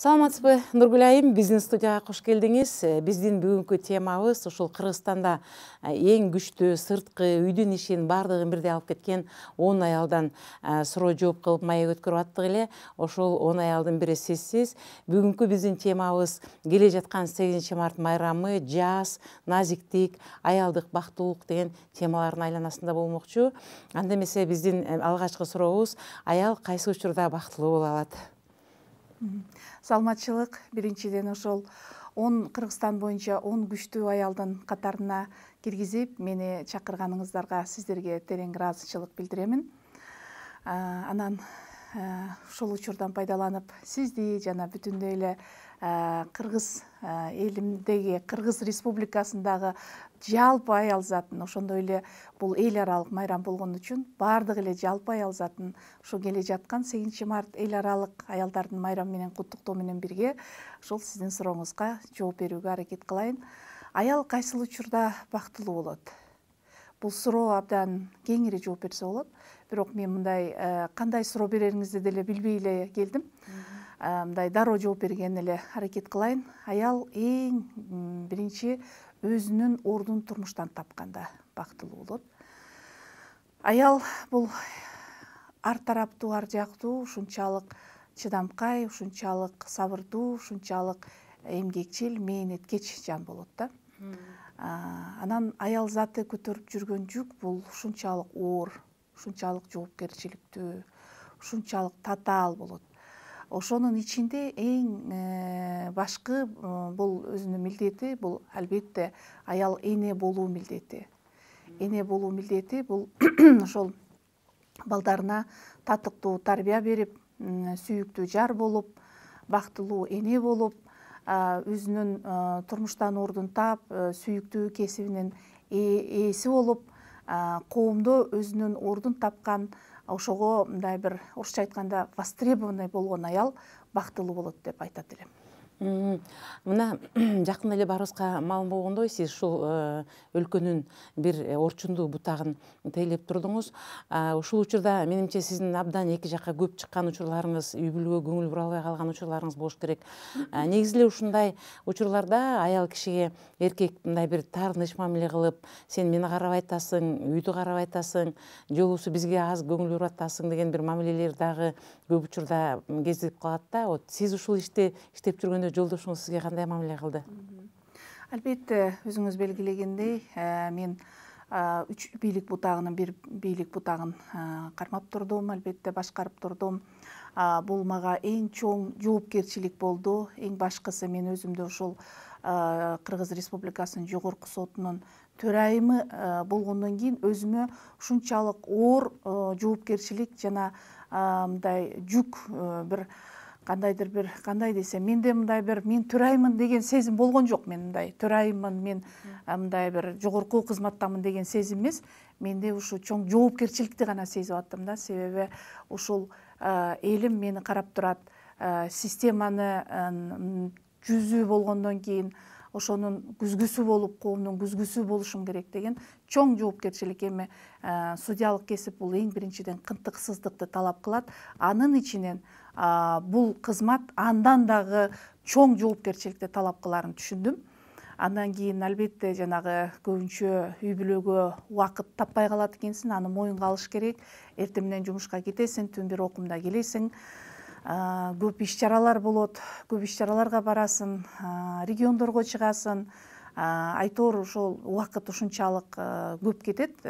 Саламатсызбы, Нургүл айым, биздин студияга кош келдиңиз. Биздин бүгүнкү темабыз ушул Кыргызстанда эң күчтүү сырткы үйдүн ишин бардыгын бирдей алып кеткен 10 аялдан суроо жооп кылып маек өткөрүп аттык эле. Ошол 10 аялдын бири сизсиз. Бүгүнкү биздин темабыз келе жаткан 8 март майрамы, жаз, назиктик, аялдык бактылуулук деген темалардын айланасында болмокчу. Анда эмесе биздин алгачкы сурообуз: аял кайсы учурда бактылуу боло алат? Саламатчылык. Биринчиден ошол 10 Кыргызстан боюнча 10 күчтүү аялдын катарына киргизип, мени чакырганыңыздарга сиздерге терең ыраазычылык билдиремин. Анан ушул учурдан пайдаланып, сизди жана бүтүндөй эле Кыргыз элимдеги, Кыргыз Республикасындагы жалпы аял затын, ошондой эле бул эл аралык майрам болгон үчүн баардык эле жалпы аял затын ушу келе жаткан 8 март эл аралык аялдардын майрамы менен куттуктоо менен бирге ошол сиздин сурооңузга жооп берүүгө аракет кылайын. Аял кайсыл учурда бактылуу болот? Бул суроо абдан кеңири жооп берсе болот. Бирок мен мындай кандай суроо берериңизди деле билбей эле келдим. Мындай дароо жооп берген эле аракет кылайын. Аял эң биринчи өзүнүн ордун турмуштан тапканда бактылуу болот. Аял бул ар тараптуу, ар жактуу, ушунчалык чыдамкай, ушунчалык сабырдуу, ушунчалык эмгекчил, мээнеткеч жан болот да. Анан аял заты көтөрүп жүргөн жүк бул ушунчалык оор, ушунчалык жоопкерчиликтүү, ушунчалык татаал болот. Ошонун ичинде эң башкы бул өзүнүн милдети, бул албетте аял эне болуу милдети. Эне болуу милдети бул ошол балдарына татыктуу тарбия берип, сүйүктүү жар болуп, бактылуу эне болуп, өзүнүн турмуштан ордун таап, сүйүктүү кесибинин ээси болуп, коомдо өзүнүн ордун тапкан, ошого мындай бир орусча айтканда востребованный болгон аял бактылуу болот деп айтат элем. Мына жакын эле баарыбызга маалым болгондой, сиз ушул өлкөнүн бир орчундуу бутагын тейлеп турдуңуз. Ушул учурда менимче сиздин абдан эки жакка көп чыккан учурларыңыз, үй бүлөгө көңүл бура албай калган учурларыңыз болуш керек. Негизи эле ушундай учурларда аял кишиге эркек мындай бир таарыныч мамиле кылып, сен мени карабай атасың, үйдү карабай атасың, жолубузу бизге аз көңүл буруп атасың деген бир мамилелер дагы көп учурда кездешип калат да. Вот сиз ушул ишти иштеп жүргөндө жолдошуңуз сизге кандай мамиле кылды? Албетте, өзүңүз белгилегендей, мен 3 бийлик бутагынын бир бийлик бутагын кармап турдум, албетте башкарып турдум. Бул мага эң чоң жоопкерчилик болду. Эң башкысы мен өзүмдү ушул Кыргыз Республикасынын жогорку сотунун төрайымы болгондон кийин өзүмө ушунчалык оор жоопкерчилик жана мындай жүк бир кандайдыр бир кандай десем, менде мындай бир мен төрайыммын деген сезим болгон жок. Мен мындай төрайыммын, мен мындай бир жогорку кызматтамын деген сезим эмес. Менде ушу чоң жоопкерчиликти гана сезип аттым да. Себеби ушул элим мени карап турат, системаны жүзү болгондон кийин ошонун күзгүсү болуп, коомдун күзгүсү болушум керек деген чоң жоопкерчилик. Эми судьялык кесип бул эң биринчиден кынтыксыздыкты талап кылат. Анын ичинен бул кызмат андан дагы чоң жоопкерчиликти талап кыларын түшүндүм. Андан кийин албетте жанагы көбүнчө үй бүлөгө убакыт таппай калат экенсиң, аны моюнга алыш керек. Эртең менен жумушка кетесиң, түн бир окумда келесиң. Көп иш чаралар болот, көп иш чараларга барасың, региондорго чыгасың. Айтор ошол убакыт ушунчалык көп кетет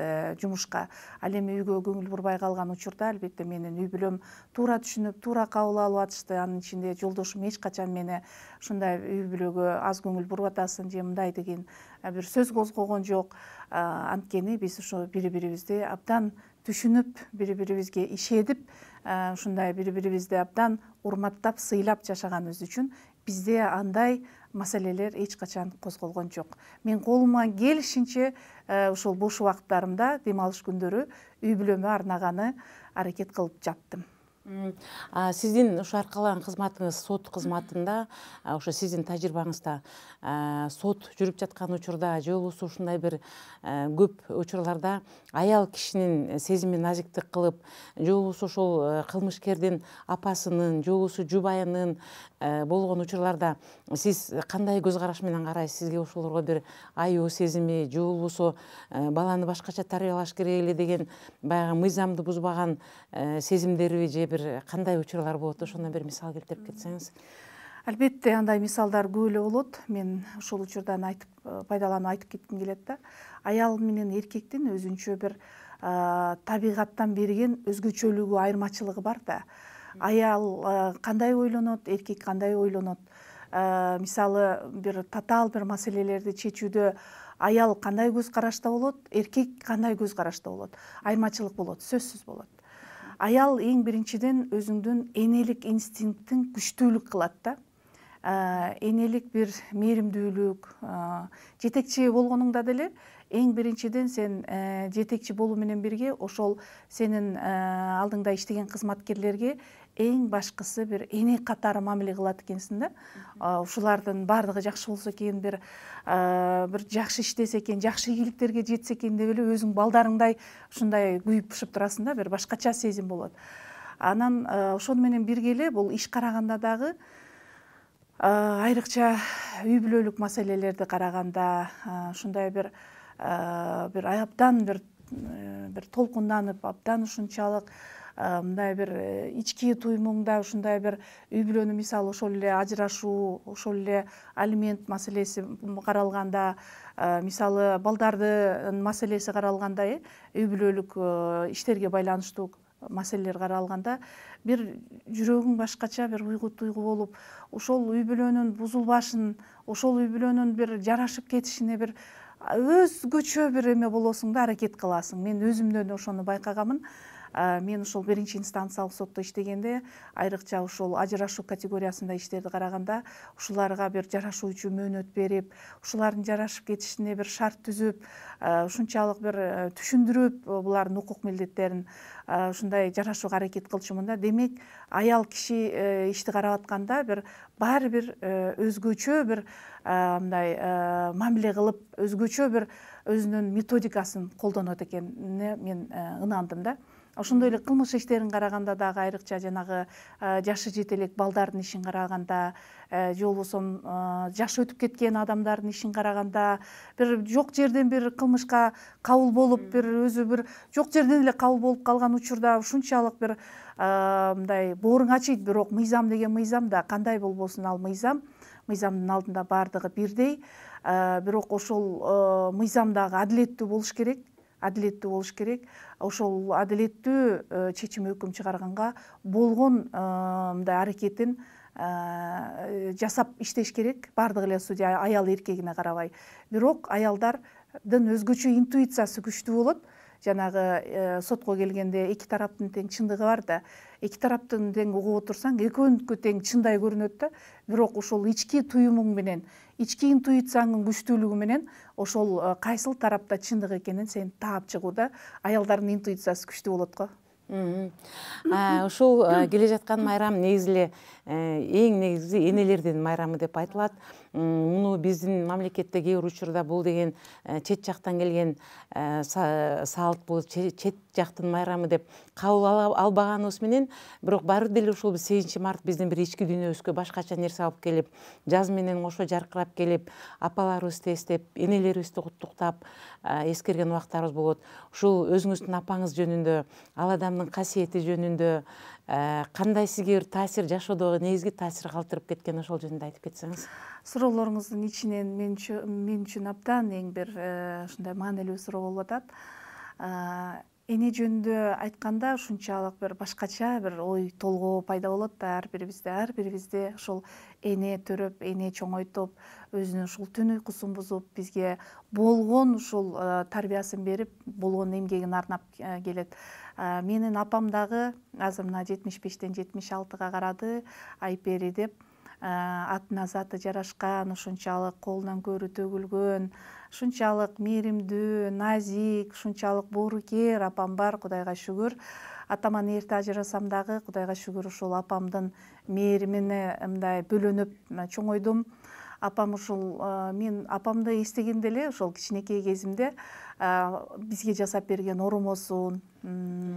жумушка. Ал эми үйгө көңүл бурбай калган учурда албетте менин үй бүлөм туура түшүнүп, туура кабыл алып атышты. Анын ичинде жолдошум эч качан мени ушундай үй бүлөгө аз көңүл буруп атасың же мындай деген бир сөз козгогон жок. Анткени биз ошо бири-бирибизди абдан түшүнүп, бири-бирибизге ишенип, ушундай бири-бирибизди абдан урматтап, сыйлап жашаганыбыз үчүн бизде андай маселелер эч качан козголгон жок. Мен колуман келишинче ошол бош убакыттарымда, дем алыш күндөрү үй бүлөмө арнаганы аракет кылып жаттым. Сиздин ушу аркалаган кызматыңыз сот кызматында, ошо сиздин тажрыйбаңызда сот жүрүп жаткан учурда же болбосо ушундай бир көп учурларда аял кишинин сезимин назиктик кылып, же болбосо ошол кылмышкердин апасынын, же болбосо жубайынын болгон учурларда сиз кандай көз караш менен карайсыз? Сизге ошолорго бир аюу сезими, же болбосо баланы башкача тарбиялаш керек эле деген баягы мыйзамды бузбаган сезимдерби, же бир кандай учурлар болот? Ошондон бир мисал келтирип кетсеңиз. Албетте андай мисалдар көп эле болот. Мен ошол учурдан пайдаланып айтып кетким келет да. Аял менен эркектин өзүнчө бир табигаттан берген өзгөчөлүгү, айырмачылыгы бар да. Аял кандай ойлонот, эркек кандай ойлонот. Мисалы бир татаал бир маселелерди чечүүдө аял кандай көз карашта болот, эркек кандай көз карашта болот. Айырмачылык болот, сөзсүз болот. Аял эң биринчиден өзүңдүн энелик инстинктин күчтүүлүк кылат да. Энелик бир мээримдүүлүк, жетекчи болгонуңда деле эң биринчиден сен жетекчи болуу менен бирге ошол сенин алдыңда иштеген кызматкерлерге эң башкысы бир эне катары мамиле кылат экенсиң да. Ушулардын баардыгы жакшы болсо экен, бир жакшы иштесе экен, жакшы ийгиликтерге жетсе экен деп эле өзүң балдарыңдай ушундай күйүп бышып турасың да, бир башкача сезим болот. Анан ошону менен бирге эле бул иш караганда дагы айрыкча үй бүлөлүк маселелерди караганда ушундай бир абдан бир толкунданып, абдан ушунчалык мындай бир ички туюмуңда ушундай бир үй бүлөнү, мисалы ошол эле ажырашуу, ошол эле алимент маселеси каралганда, мисалы балдардын маселеси каралганда, үй бүлөлүк иштерге байланыштуу маселелер каралганда бир жүрөгүң башкача бир уйгу туйгу болуп, ошол үй бүлөнүн бузулбашын, ошол үй бүлөнүн бир жарашып кетишине бир өзгөчө бир эме болосуң да, аракет кыласың. Мен өзүмдөн ошону байкаганмын. Мен ошол биринчи инстанциялык сотто иштегенде айрыкча ошол ажырашуу категориясында иштерди караганда ушуларга бир жарашуу үчүн мөөнөт берип, ушулардын жарашып кетишине бир шарт түзүп, ушунчалык бир түшүндүрүп булардын укук милдеттерин ушундай жарашууга аракет кылчумун да. Демек, аял киши ишти карап атканда баары бир өзгөчө бир мындай мамиле кылып, өзгөчө бир өзүнүн методикасын колдонот экенине мен ынандым да. Ошондой эле кылмыш иштерин караганда дагы айрыкча жанагы жашы жете элек балдардын ишин караганда, же болбосо жашы өтүп кеткен адамдардын ишин караганда, бир жок жерден бир кылмышка кабыл болуп, бир өзү бир жок жерден эле кабыл болуп калган учурда ушунчалык бир мындай бооруң ачыйт. Бирок мыйзам деген мыйзам да, кандай болбосун ал мыйзам, мыйзамдын алдында баардыгы бирдей. Бирок ошол мыйзам дагы адилеттүү болуш керек. Ошол адилеттүү чечим, өкүм чыгарганга болгон мындай аракетин жасап иштеш керек. Баардык эле судья аял эркегине карабай. Бирок аялдардын өзгөчө интуициясы күчтүү болот. Жанагы сотко келгенде эки тараптын тең чындыгы бар да. Эки тараптын тең угуп отурсаң, экөөнүкү тең чындай көрүнөт да. Бирок ошол ички туюмуң менен, ички интуицияңдын күчтүүлүгү менен ошол кайсыл тарапта чындык экенин сен таап чыгууда аялдардын интуициясы күчтүү болот го. Ушул келе жаткан майрам негизи эле эң негизи энелердин майрамы деп айтылат. Муну биздин мамлекетте кээ бир учурда бул деген чет жактан келген салт, бул чет жактын майрамы деп кабыл албаганыбыз менен, бирок баары деле ушул 8 март биздин бир ички дүйнөбүзгө башкача нерсе алып келип, жаз менен кошо жаркырап келип, апаларыбызды эстеп, энелерибизди куттуктап эскерген убактарыбыз болот. Ушул өзүңүздүн апаңыз жөнүндө, ал адамдын касиети жөнүндө кандай сизге бир таасир, жашоодогу негизги таасир калтырып кеткен, ошол жөнүндө айтып кетсеңиз. Суроолоруңуздун ичинен мен үчүн абдан эң бир ушундай маанилүү суроо болуп атат. Эне жөнүндө айтканда ушунчалык бир башкача бир ой толгоо пайда болот да ар бирибизде ошол эне төрөп, эне чоңойтуп, өзүнүн ушул түн уйкусун бузуп, бизге болгон ушул тарбиясын берип, болгон эмгегин арнап келет. Менин апам дагы азыр мына 75-тен 76-га карады, Айпери деп. Атына заты жарашкан, ушунчалык колунан көрү төгүлгөн, ушунчалык мээримдүү, назик, ушунчалык боорукер апам бар, Кудайга шүгүр. атаман эрте ажырасам дагы Кудайга шүгүр ушул апамдын мээримине мындай бөлөнүп чоңойдум. Апам ушул мен апамды эстегенде эле ошол кичинекей кезимде бизге жасап берген оромосун,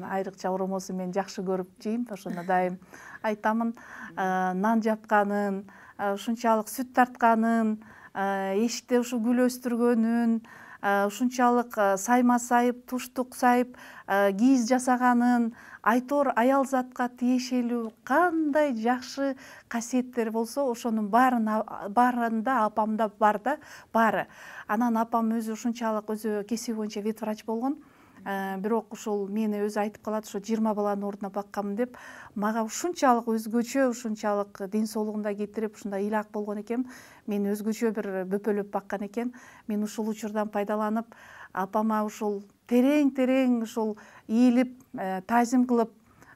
айрыкча оромосун мен жакшы көрүп жейм. Ошону дайым айтамын. Нан жапканын, ушунчалык сүт тартканын, эшикте ушу гүл өстүргөнүн, ушунчалык сайма сайып, туштук сайып, кийиз жасаганын, айтор аял затка тиешелүү кандай жакшы касиеттер болсо, ошонун баарында апамда бар да, баары. Анан апам өзү ушунчалык өзү кесиби боюнча ветврач болгон. Бирок ушул мени өзү айтып калат, ошо 20 баланын ордуна бакканмын деп, мага ушунчалык өзгөчө, ушунчалык ден соолугунда кетирип, ушундай ыйлак болгон экен. Мен өзгөчө бир бөпөлөп баккан экен. Мен ушул учурдан пайдаланып, апама ушул терең ушул ийилип, таазим кылып,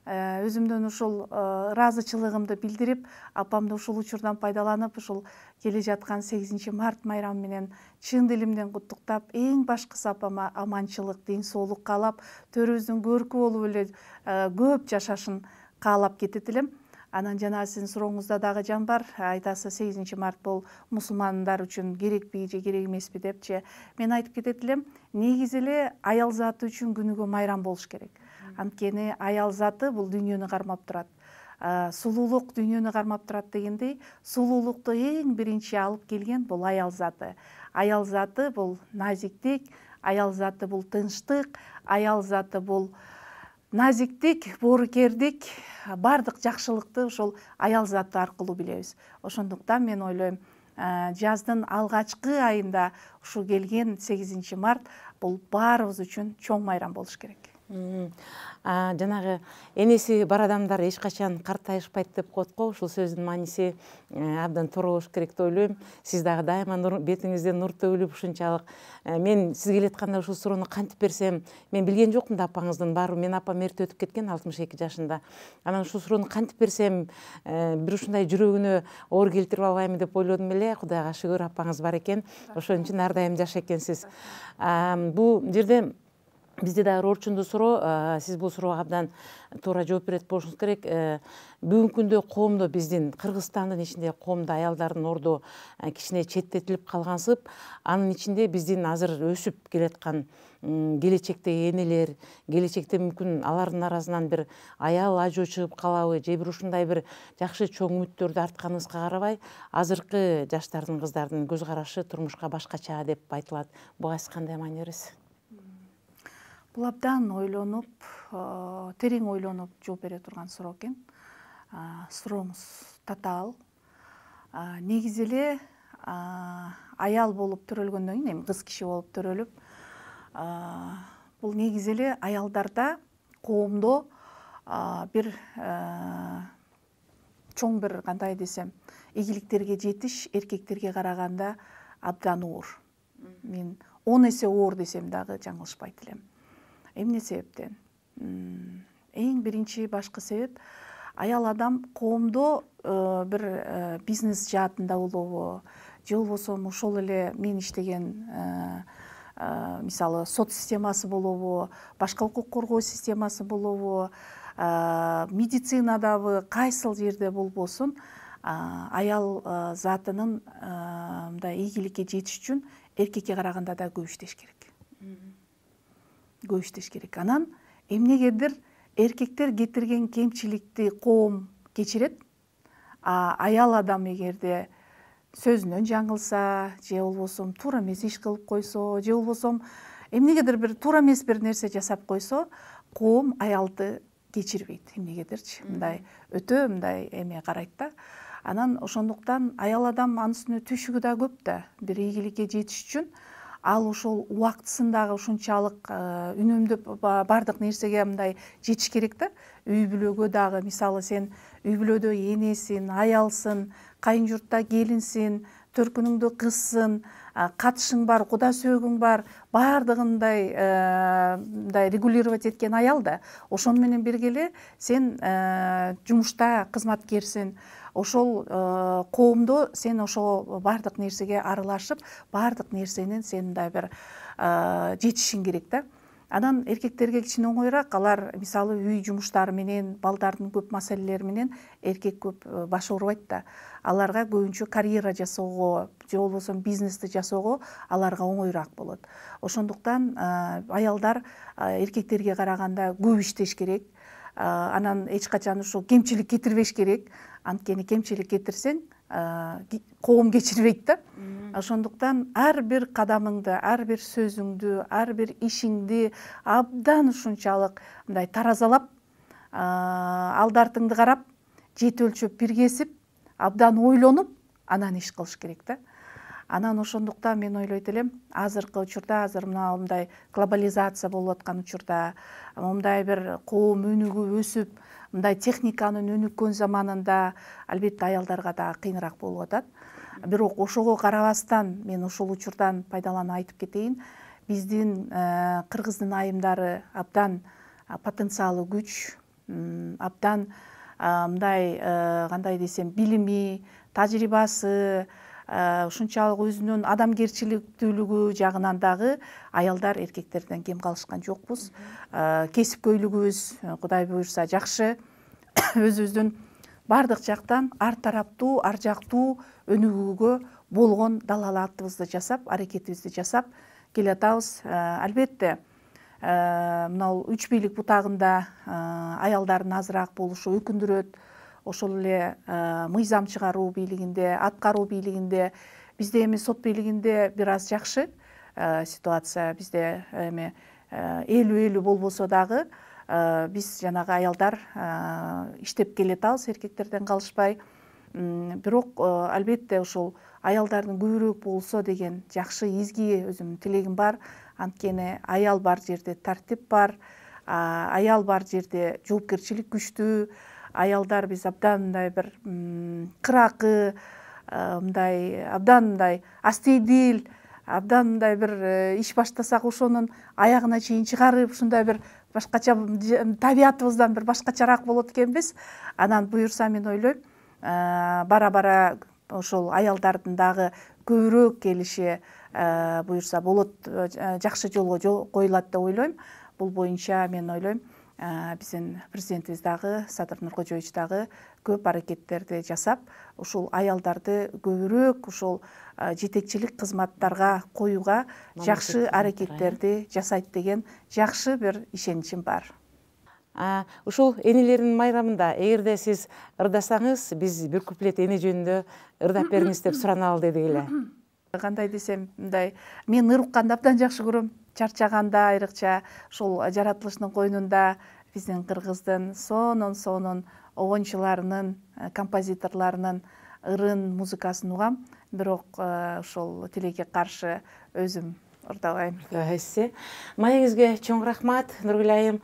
өзүмдөн ушул ыраазычылыгымды билдирип, апамды ушул учурдан пайдаланып, ушул келе жаткан 8 март майрамы менен чын дилимден куттуктап, эң башкысы апама аманчылык, ден соолук каалап, төрүбүздүн көркү болуп эле көп жашашын каалап кетет элем. Анан жана сиздин сурооңузда дагы жан бар. Айтасы 8 март бул мусулмандар үчүн керекпи же керек эмеспи депчи. Мен айтып кетет элем, негизи эле аял заты үчүн күнүгө майрам болуш керек. Анткени аял заты бул дүйнөнү кармап турат. Сулуулук дүйнөнү кармап турат дегендей, сулуулукту эң биринчи алып келген бул аял заты. Аял заты бул назиктик, аял заты бул тынчтык, аял заты бул назиктик, боорукердик, бардык жакшылыкты ошол аял заты аркылуу билебиз. Ошондуктан мен ойлойм, жаздын алгачкы айында ушу келген 8 март бул баарыбыз үчүн чоң майрам болуш керек. Жанагы энеси бар адамдар эч качан картайышпайт деп коет го. Ушул сөздүн мааниси абдан туура болуш керек деп ойлойм. Сиз дагы дайыма бетиңизден нур төгүлүп ушунчалык. Мен сизге келатканда ушул суроону кантип берсем, мен билген жокмун да апаңыздын баары. Мен апам эрте өтүп кеткен 62 жашында. Анан ушул суроону кантип берсем, бир ушундай жүрөгүнө оор келтирип албайм деп ойлодум эле. Кудайга шүгүр апаңыз бар экен. Ошон үчүн ар дайым жаш экенсиз. Бул жерде бизде дагы орчундуу суроо, сиз бул суроого абдан туура жооп берет болушуңуз керек. Бүгүнкү күндө коомдо биздин Кыргызстандын ичинде коомдо аялдардын орду кичине четтетилип калгансып, анын ичинде биздин азыр өсүп келаткан келечектеги энелер, келечекте мүмкүн алардын арасынан бир аял ажоо чыгып калабы, же бир ушундай бир жакшы чоң үмүттөрдү артканыбызга карабай, азыркы жаштардын, кыздардын көз карашы турмушка башкача деп айтылат. Буга сиз кандай маани бересиз? Бул абдан ойлонуп, терең ойлонуп жооп бере турган суроо экен. Сурооңуз татаал. Негизи эле аял болуп төрөлгөндөн кийин, эми кыз киши болуп төрөлүп, бул негизи эле аялдарда, коомдо бир чоң бир кандай десем, ийгиликтерге жетиш эркектерге караганда абдан оор. Мен 10 эсе оор десем дагы жаңылышпайт элем. Эмне себептен? Эң биринчи башкы себеп, аял адам коомдо бир бизнес жаатында болобу, же болбосо ошол эле мен иштеген мисалы сот системасы болобу, башка укук коргоо системасы болобу, медицинадабы, кайсыл жерде болбосун, аял затынын мындай ийгиликке жетиш үчүн эркекке караганда да көп иштеш керек. Көп иштеш керек. Анан эмнегедир эркектер кетирген кемчиликти коом кечирет. Аял адам эгерде сөзүнөн жаңылса, же болбосо туура эмес иш кылып койсо, же болбосо эмнегедир бир туура эмес бир нерсе жасап койсо, коом аялды кечирбейт. Эмнегедирчи мындай өтө мындай эме карайт да. Анан ошондуктан аял адам анын үстүнө түйшүгү да көп да. Бир ийгиликке жетиш үчүн ал ошол убактысындагы ушунчалык үнөмдөп бардык нерсеге мындай жетиш керек да. Үй бүлөгө дагы, мисалы сен үй бүлөдө энесин, аялсың, кайын журтта келинсин, төркүнүңдө кызсың, катышың бар, куда сөөгүң бар, бардыгындай мындай регулировать эткен аял да. Ошону менен бирге эле сен жумушта кызматкерсиң. Ошол коомдо сен ошол бардык нерсеге аралашып, бардык нерсенин сен мындай бир жетишиң керек да. Анан эркектерге кичине оңоюраак, алар мисалы үй жумуштары менен, балдардын көп маселелери менен эркек көп баш оорубайт да. Аларга көбүнчө карьера жасоого же болбосо бизнести жасоого аларга оңоюраак болот. Ошондуктан аялдар эркектерге караганда көп иштеш керек. Анан эч качан ушул кемчилик кетирбеш керек. Анткени кемчилик кетирсең, коом кечирбейт да. Ошондуктан ар бир кадамыңды, ар бир сөзүңдү, ар бир ишиңди абдан ушунчалык мындай таразалап, алды артыңды карап, жет өлчөп бир кесип, абдан ойлонуп, анан иш кылыш керек да. Анан ошондуктан мен ойлойт элем, азыркы учурда, азыр мындай глобализация болуп аткан учурда, мындай бир коом өнүгүп өсүп, мындай техниканын өнүккөн заманында албетте аялдарга да кыйыныраак болуп атат. Бирок ошого карабастан мен ушул учурдан пайдаланып айтып кетейин. Биздин кыргыздын айымдары абдан потенциалы күч, абдан мындай кандай десем, билими, тажрыйбасы, ушунчалык өзүнүн адамгерчиликтүүлүгү жагынан дагы аялдар эркектерден кем калышкан жокпуз. Кесипкөйлүгүбүз Кудай буйрса жакшы. Өзүбүздүн бардык жактан ар тараптуу, ар жактуу өнүгүүгө болгон далалатыбызды жасап, аракетибизди жасап келатабыз. Албетте, мынау үч бийлик бутагында аялдардын азыраак болушу өкүндүрөт. Ошол эле мыйзам чыгаруу бийлигинде, аткаруу бийлигинде, бизде эми сот бийлигинде бир аз жакшы ситуация. Бизде эми 50-50 болбосо дагы биз жанагы аялдар иштеп келатабыз, эркектерден калышпай. Бирок албетте ушул аялдардын көбүрөөк болсо деген жакшы, изги өзүмдүн тилегим бар. Анткени аял бар жерде тартип бар, аял бар жерде жоопкерчилик күчтүү. Аялдар биз абдан мындай бир кыракы, мындай абдан мындай астейдил, абдан мындай бир иш баштасак ошонун аягына чейин чыгарып, ушундай бир башкача табиятыбыздан бир башкачараак болот экенбиз. Анан буюрса мен ойлойм, бара-бара ошол аялдардын дагы көбүрөөк келиши буюрса болот, жакшы жолго коюлат деп ойлойм. Бул боюнча мен ойлойм, биздин президентибиз дагы, Садыр Нуркожоевич дагы көп аракеттерди жасап, ушул аялдарды көбүрөөк ушул жетекчилик кызматтарга коюуга жакшы аракеттерди жасайт деген жакшы бир ишеничим бар. Ушул энелердин майрамында эгерде сиз ырдасаңыз, биз бир куплет эне жөнүндө ырдап бериңиз деп сураналы дедик эле. Кандай десем, мындай мен ыр укканды абдан жакшы көрөм. Чарчаганда, айрыкча ушул жаратылыштын койнунда биздин кыргыздын сонун огончуларынын, композиторлорунун ырын, музыкасын угам. Бирок ушул тилекке каршы өзүм ырдабайм. Маегизге чоң рахмат, Нургүл айым.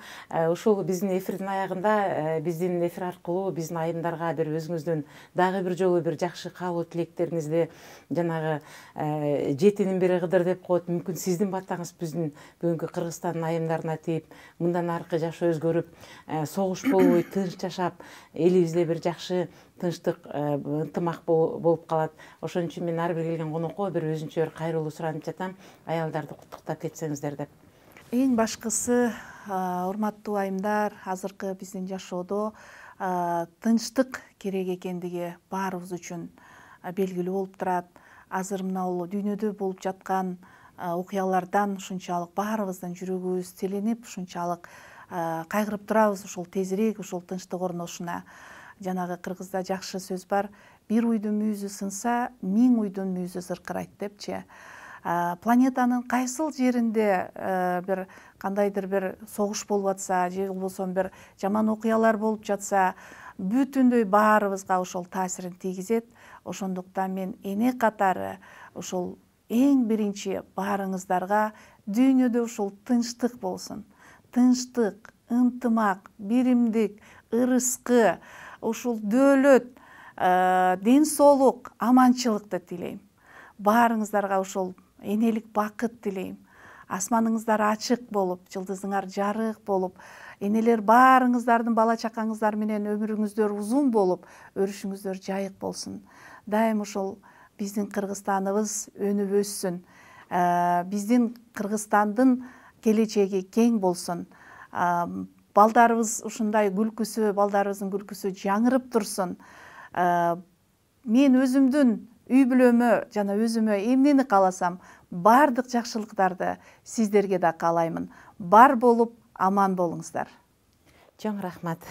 Ушул биздин эфирдин аягында биздин эфир аркылуу биздин айымдарга бир өзүңүздүн дагы бир жолу бир жакшы каалоо тилектериңизди, жанагы жетинин бири кыдыр деп коет, мүмкүн сиздин батаңыз биздин бүгүнкү Кыргызстандын айымдарына тийип, мындан аркы жашы өзгөрүп, согуш болбой тынч жашап, элибизде бир жакшы тынчтык, ынтымак болуп калат. Ошон үчүн мен ар бир келген конокко бир өзүнчө бир кайрылуу суранып жатам, аялдарды куттуктап кетсеңиздер деп. Эң башкысы, урматтуу айымдар, азыркы биздин жашоодо тынчтык керек экендиги баарыбыз үчүн белгилүү болуп турат. Азыр мына дүйнөдө болуп жаткан окуялардан ушунчалык баарыбыздын жүрөгүбүз теленип, ушунчалык кайгырып турабыз, ушул тезирээк ушул тынчтык орношуна. Жанагы кыргызда жакшы сөз бар: бир уйдун мүйүзү сынса, 1000 уйдун мүйүзү зыркырайт депчи. Планетанын кайсыл жеринде бир кандайдыр бир согуш болуп атса, же болбосо бир жаман окуялар болуп жатса, бүтүндөй баарыбызга ошол таасирин тийгизет. Ошондуктан мен эне катары ошол эң биринчи баарыңыздарга дүйнөдө ушул тынчтык болсун. Тынчтык, ынтымак, биримдик, ырыскы, ушул дөөлөт, ден соолук, аманчылыкты тилейм. Баарыңыздарга ушул энелик бакыт тилейм. Асманыңыздар ачык болуп, жылдызыңар жарык болуп, энелер баарыңыздардын бала чакаңыздар менен өмүрүңүздөр узун болуп, өрүшүңүздөр жайык болсун. Дайым ушул биздин Кыргызстаныбыз өнүп өссүн. Биздин Кыргызстандын келечеги кең болсун. Балдарыбыз ушундай күлкүсү, балдарыбыздын күлкүсү жаңырып турсун. Мен өзүмдүн үй бүлөмө жана өзүмө эмнени кааласам, бардык жакшылыктарды сиздерге да каалаймын. Бар болуп, аман болуңуздар. Чоң рахмат.